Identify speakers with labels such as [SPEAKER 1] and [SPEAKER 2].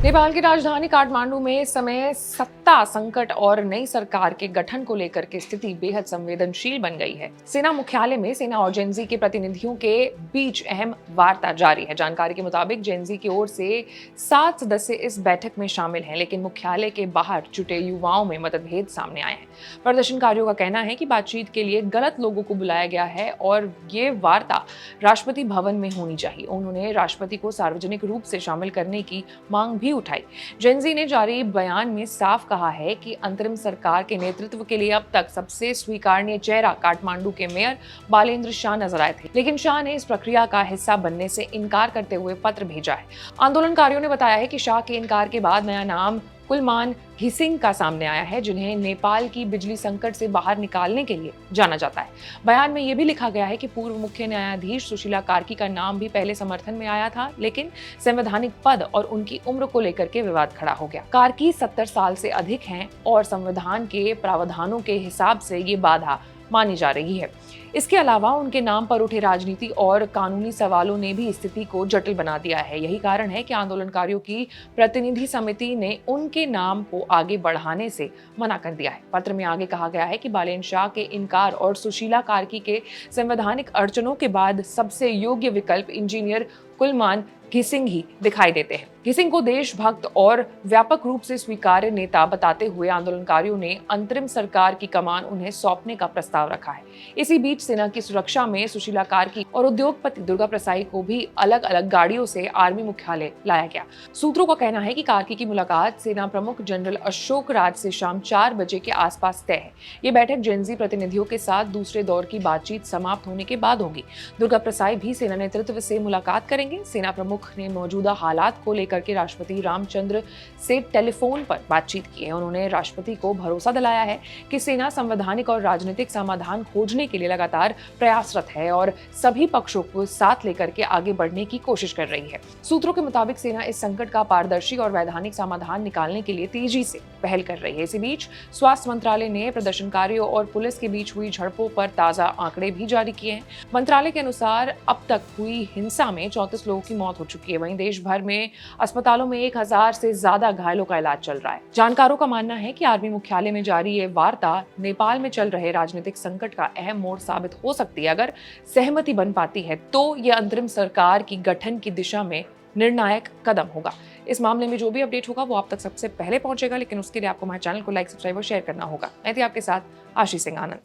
[SPEAKER 1] नेपाल की राजधानी काठमांडू में इस समय सत्ता संकट और नई सरकार के गठन को लेकर के स्थिति बेहद संवेदनशील बन गई है। सेना मुख्यालय में सेना और जेनजी के प्रतिनिधियों के बीच अहम वार्ता जारी है। जानकारी के मुताबिक जेनजी की ओर से 7 सदस्य इस बैठक में शामिल हैं, लेकिन मुख्यालय के बाहर जुटे युवाओं में मतभेद सामने आए हैं। प्रदर्शनकारियों का कहना है कि बातचीत के लिए गलत लोगों को बुलाया गया है और ये वार्ता राष्ट्रपति भवन में होनी चाहिए। उन्होंने राष्ट्रपति को सार्वजनिक रूप से शामिल करने की मांग भी उठाई। जेनजी ने जारी बयान में साफ कहा है कि अंतरिम सरकार के नेतृत्व के लिए अब तक सबसे स्वीकार्य चेहरा काठमांडू के मेयर बालेंद्र शाह नजर आए थे, लेकिन शाह ने इस प्रक्रिया का हिस्सा बनने से इनकार करते हुए पत्र भेजा है। आंदोलनकारियों ने बताया है कि शाह के इनकार के बाद नया नाम कुलमान घिसिंग का सामने आया है, जिन्हें नेपाल की बिजली संकट से बाहर निकालने के लिए जाना जाता है। बयान में यह भी लिखा गया है कि पूर्व मुख्य न्यायाधीश सुशीला कार्की का नाम भी पहले समर्थन में आया था, लेकिन संवैधानिक पद और उनकी उम्र को लेकर के विवाद खड़ा हो गया। कार्की 70 साल से अधिक हैं और संविधान के प्रावधानों के हिसाब से ये बाधा मानी जा रही है। इसके अलावा उनके नाम पर उठे राजनीति और कानूनी सवालों ने भी स्थिति को जटिल बना दिया है। यही कारण है कि आंदोलनकारियों की प्रतिनिधि समिति ने उनके नाम को आगे बढ़ाने से मना कर दिया है। पत्र में आगे कहा गया है कि बालेंद्र शाह के इनकार और सुशीला कार्की के संवैधानिक अड़चनों के बाद सबसे योग्य विकल्प इंजीनियर कुलमान घिसिंग ही दिखाई देते हैं। घिसिंग को देशभक्त और व्यापक रूप से स्वीकार्य नेता बताते हुए आंदोलनकारियों ने अंतरिम सरकार की कमान उन्हें सौंपने का प्रस्ताव रखा है। इसी बीच सेना की सुरक्षा में सुशीला कार्की और उद्योगपति दुर्गा प्रसाई को भी अलग अलग गाड़ियों से आर्मी मुख्यालय लाया गया। सूत्रों का कहना है कि कार्की की मुलाकात सेना प्रमुख जनरल अशोक राज से शाम 4 बजे के आसपास तय है। ये बैठक जेनजी प्रतिनिधियों के साथ दूसरे दौर की बातचीत समाप्त होने के बाद होगी। दुर्गा प्रसाई भी सेना नेतृत्व से मुलाकात करेंगे। सेना प्रमुख ने मौजूदा हालात को लेकर के राष्ट्रपति रामचंद्र से टेलीफोन पर बातचीत की है। उन्होंने राष्ट्रपति को भरोसा दिलाया है कि सेना संवैधानिक और राजनीतिक समाधान खोजने के लिए लगातार प्रयासरत है और सभी पक्षों को साथ लेकर के आगे बढ़ने की कोशिश कर रही है। सूत्रों के मुताबिक सेना इस संकट का पारदर्शी और वैधानिक समाधान निकालने के लिए तेजी से पहल कर रही है। इसी बीच स्वास्थ्य मंत्रालय ने प्रदर्शनकारियों और पुलिस के बीच हुई झड़पों पर ताजा आंकड़े भी जारी किए हैं। मंत्रालय के अनुसार अब तक हुई हिंसा में 34 लोगों की मौत हो चुकी है। वहीं देश भर में अस्पतालों में 1000 से ज्यादा घायलों का इलाज चल रहा है। जानकारों का मानना है कि आर्मी मुख्यालय में जारी ये वार्ता नेपाल में चल रहे राजनीतिक संकट का अहम मोड़ साबित हो सकती है। अगर सहमति बन पाती है तो यह अंतरिम सरकार की गठन की दिशा में निर्णायक कदम होगा। इस मामले में जो भी अपडेट होगा वो आप तक सबसे पहले पहुंचेगा, लेकिन उसके लिए आपको हमारे चैनल को लाइक, सब्सक्राइब और शेयर करना होगा। मैं थी आपके साथ आशीष सिंह आनंद।